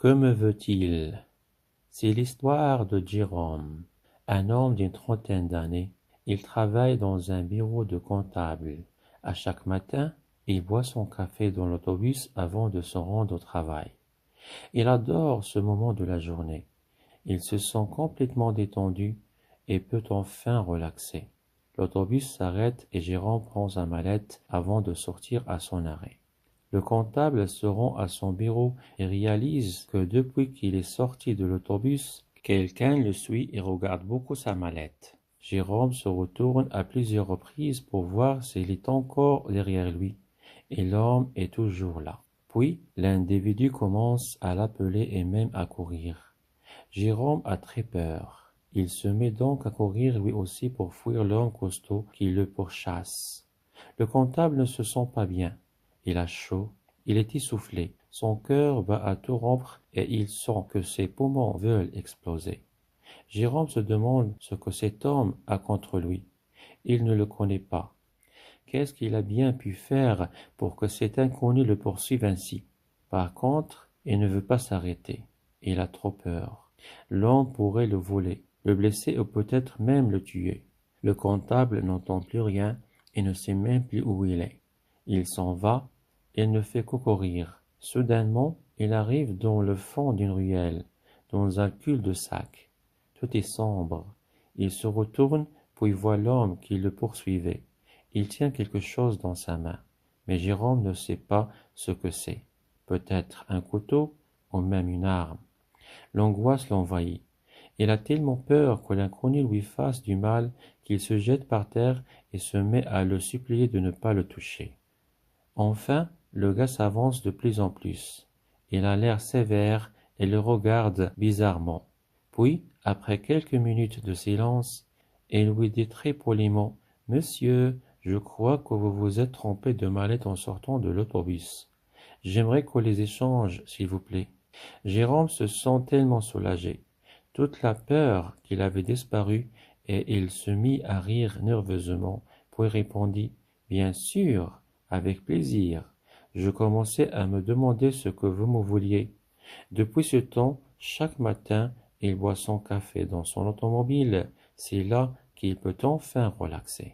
Que me veut-il? C'est l'histoire de Jérôme, un homme d'une trentaine d'années. Il travaille dans un bureau de comptable. À chaque matin, il boit son café dans l'autobus avant de se rendre au travail. Il adore ce moment de la journée. Il se sent complètement détendu et peut enfin relaxer. L'autobus s'arrête et Jérôme prend sa mallette avant de sortir à son arrêt. Le comptable se rend à son bureau et réalise que depuis qu'il est sorti de l'autobus, quelqu'un le suit et regarde beaucoup sa mallette. Jérôme se retourne à plusieurs reprises pour voir s'il est encore derrière lui, et l'homme est toujours là. Puis, l'individu commence à l'appeler et même à courir. Jérôme a très peur. Il se met donc à courir lui aussi pour fuir l'homme costaud qui le pourchasse. Le comptable ne se sent pas bien. Il a chaud, il est essoufflé, son cœur bat à tout rompre et il sent que ses poumons veulent exploser. Jérôme se demande ce que cet homme a contre lui. Il ne le connaît pas. Qu'est-ce qu'il a bien pu faire pour que cet inconnu le poursuive ainsi? Par contre, il ne veut pas s'arrêter. Il a trop peur. L'homme pourrait le voler, le blesser ou peut-être même le tuer. Le comptable n'entend plus rien et ne sait même plus où il est. Il s'en va, il ne fait que courir. Soudainement, il arrive dans le fond d'une ruelle, dans un cul-de-sac. Tout est sombre. Il se retourne, puis voit l'homme qui le poursuivait. Il tient quelque chose dans sa main, mais Jérôme ne sait pas ce que c'est. Peut-être un couteau ou même une arme. L'angoisse l'envahit. Il a tellement peur que l'inconnu lui fasse du mal qu'il se jette par terre et se met à le supplier de ne pas le toucher. Enfin, le gars s'avance de plus en plus. Il a l'air sévère et le regarde bizarrement. Puis, après quelques minutes de silence, il lui dit très poliment: « Monsieur, je crois que vous vous êtes trompé de mallette en sortant de l'autobus. J'aimerais qu'on les échange, s'il vous plaît. » Jérôme se sent tellement soulagé. Toute la peur qu'il avait disparu et il se mit à rire nerveusement, puis répondit: « Bien sûr, avec plaisir. Je commençais à me demander ce que vous me vouliez. » Depuis ce temps, chaque matin, il boit son café dans son automobile. C'est là qu'il peut enfin relaxer.